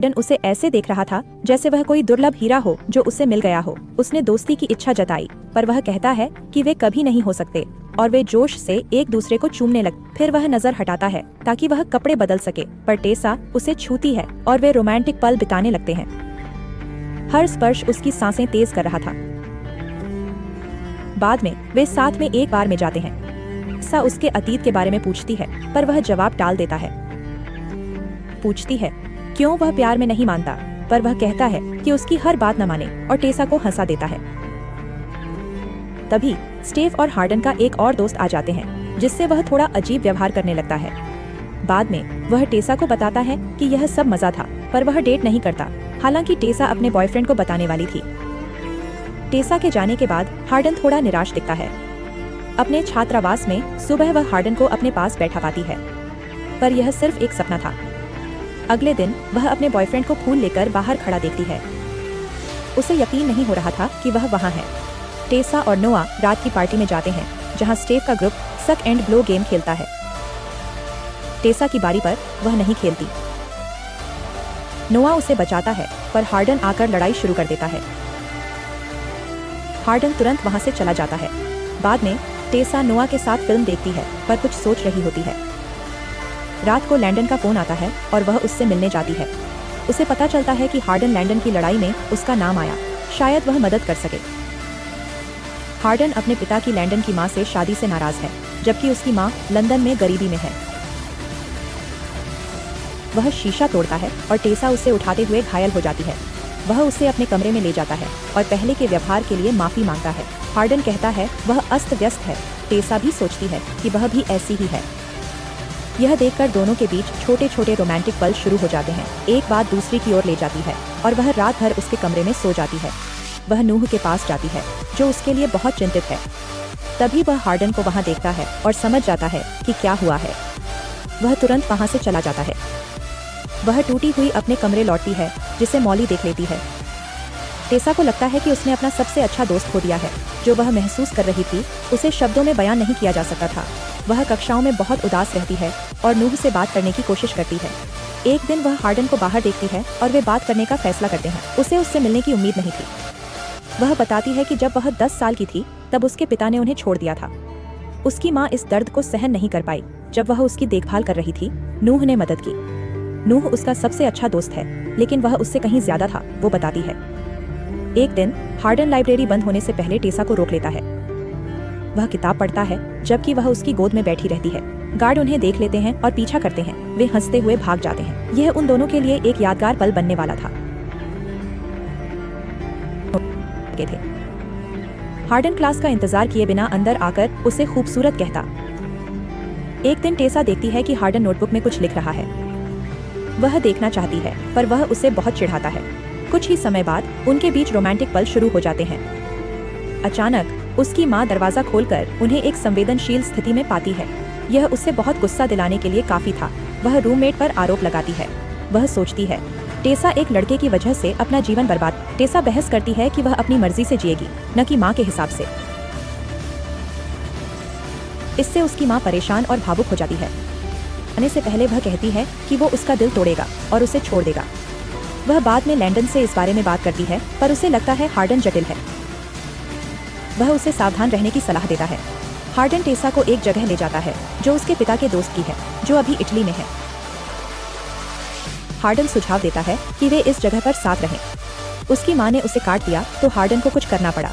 Harden उसे ऐसे देख रहा था जैसे वह कोई दुर्लभ हीरा हो जो उसे मिल गया हो। उसने दोस्ती की इच्छा जताई, पर वह कहता है कि वे कभी नहीं हो सकते, और वे जोश से एक दूसरे को चूमने लगते। फिर वह नजर हटाता है ताकि वह कपड़े बदल सके, पर टेसा उसे छूती है और वे रोमांटिक पल बिताने लगते हैं। हर स्पर्श उसकी सांसें तेज कर रहा था। बाद में वे साथ में एक बार में जाते हैं। टेसा उसके अतीत के बारे में पूछती है, पर वह जवाब टाल देता है। पूछती है क्यों वह प्यार में नहीं मानता, पर वह कहता है कि उसकी हर बात न माने, और टेसा को हंसा देता है। तभी स्टेव और हार्डन का एक और दोस्त आ जाते हैं, जिससे वह थोड़ा अजीब व्यवहार करने लगता है। बाद में वह टेसा को बताता है कि यह सब मजा था, पर वह डेट नहीं करता। हालांकि टेसा अपने बॉयफ्रेंड को बताने वाली थी। टेसा के जाने के बाद हार्डन थोड़ा निराश दिखता है। अपने छात्रावास में सुबह वह हार्डन को अपने पास बैठा पाती है, पर यह सिर्फ एक सपना था। अगले दिन वह अपने बॉयफ्रेंड को फूल लेकर बाहर खड़ा देखती है। उसे यकीन नहीं हो रहा था कि वह वहाँ है। टेसा और नोआ रात की पार्टी में जाते हैं, जहाँ स्टेव का ग्रुप सक एंड ब्लो गेम खेलता है। टेसा की बारी पर वह नहीं खेलती। नोआ उसे बचाता है, पर हार्डन आकर लड़ाई शुरू कर देता है। हार्डन तुरंत वहाँ से चला जाता है। बाद में टेसा नोआ के साथ फिल्म देखती है, पर कुछ सोच रही होती है। रात को लैंडन का फोन आता है और वह उससे मिलने जाती है। उसे पता चलता है कि हार्डन लैंडन की लड़ाई में उसका नाम आया, शायद वह मदद कर सके। हार्डन अपने पिता की लैंडन की मां से शादी से नाराज है, जबकि उसकी मां लंदन में गरीबी में है। वह शीशा तोड़ता है और टेसा उसे उठाते हुए घायल हो जाती है। वह उसे अपने कमरे में ले जाता है और पहले के व्यवहार के लिए माफी मांगता है। हार्डन कहता है वह अस्त व्यस्त है। टेसा भी सोचती है कि वह भी ऐसी ही है। यह देखकर दोनों के बीच छोटे छोटे रोमांटिक पल शुरू हो जाते हैं। एक बात दूसरी की ओर ले जाती है और वह रात भर उसके कमरे में सो जाती है। वह नूह के पास जाती है, जो उसके लिए बहुत चिंतित है। तभी वह हार्डन को वहां देखता है और समझ जाता है कि क्या हुआ है। वह तुरंत वहां से चला जाता है। वह टूटी हुई अपने कमरे लौटती है, जिसे मॉली देख लेती है। टेसा को लगता है कि उसने अपना सबसे अच्छा दोस्त खो दिया है। जो वह महसूस कर रही थी उसे शब्दों में बयान नहीं किया जा सकता था। वह कक्षाओं में बहुत उदास रहती है और नूह से बात करने की कोशिश करती है। एक दिन वह हार्डन को बाहर देखती है और वे बात करने का फैसला करते हैं। उसे उससे मिलने की उम्मीद नहीं थी। वह बताती है कि जब वह 10 साल की थी तब उसके पिता ने उन्हें छोड़ दिया था। उसकी माँ इस दर्द को सहन नहीं कर पाई। जब वह उसकी देखभाल कर रही थी, नूह ने मदद की। नूह उसका सबसे अच्छा दोस्त है, लेकिन वह उससे कहीं ज्यादा था, वो बताती है। एक दिन हार्डन लाइब्रेरी बंद होने से पहले टेसा को रोक लेता है। वह किताब पढ़ता है, जबकि वह उसकी गोद में बैठी रहती है। गार्ड उन्हें देख लेते हैं और पीछा करते हैं। वे हंसते हुए भाग जाते हैं। यह उन दोनों के लिए एक यादगार पल बनने वाला था। थे। हार्डन क्लास का इंतजार किए बिना अंदर आकर उसे खूबसूरत कहता। एक दिन टेसा देखती है कि हार्डन नोटबुक में कुछ लिख रहा है। वह देखना चाहती है, पर वह उसे बहुत चिढ़ाता है। कुछ ही समय बाद उनके बीच रोमांटिक पल शुरू हो जाते हैं। अचानक उसकी माँ दरवाजा खोलकर उन्हें एक संवेदनशील स्थिति में पाती है। यह उसे बहुत गुस्सा दिलाने के लिए काफी था। वह रूममेट पर आरोप लगाती है। वह सोचती है टेसा एक लड़के की वजह से अपना जीवन बर्बाद। टेसा बहस करती है कि वह अपनी मर्जी से जिएगी, न कि माँ के हिसाब से। इससे उसकी माँ परेशान और भावुक हो जाती है। आने से पहले वह कहती है कि वो उसका दिल तोड़ेगा और उसे छोड़ देगा। वह बाद में लैंडन से इस बारे में बात करती है, पर उसे लगता है हार्डन जटिल है। वह उसे सावधान रहने की सलाह देता है। हार्डन टेसा को एक जगह ले जाता है जो उसके पिता के दोस्त की है, जो अभी इटली में है। हार्डन सुझाव देता है कि वे इस जगह पर साथ रहें। उसकी माँ ने उसे काट दिया तो हार्डन को कुछ करना पड़ा।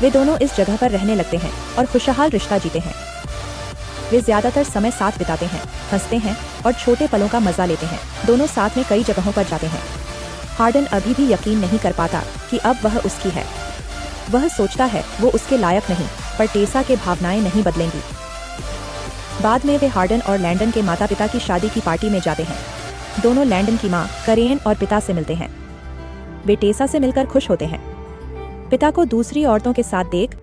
वे दोनों इस जगह पर रहने लगते हैं और खुशहाल रिश्ता जीते हैं। वे ज्यादातर समय साथ बिताते हैं, हंसते हैं और छोटे पलों का मजा लेते हैं। दोनों साथ में कई जगहों पर जाते हैं। हार्डन अभी भी यकीन नहीं कर पाता कि अब वह उसकी है। वह सोचता है वो उसके लायक नहीं, पर टेसा के भावनाएं नहीं बदलेंगी। बाद में वे हार्डन और लैंडन के माता पिता की शादी की पार्टी में जाते हैं। दोनों लैंडन की माँ करेन और पिता से मिलते हैं। वे टेसा से मिलकर खुश होते हैं। पिता को दूसरी औरतों के साथ देख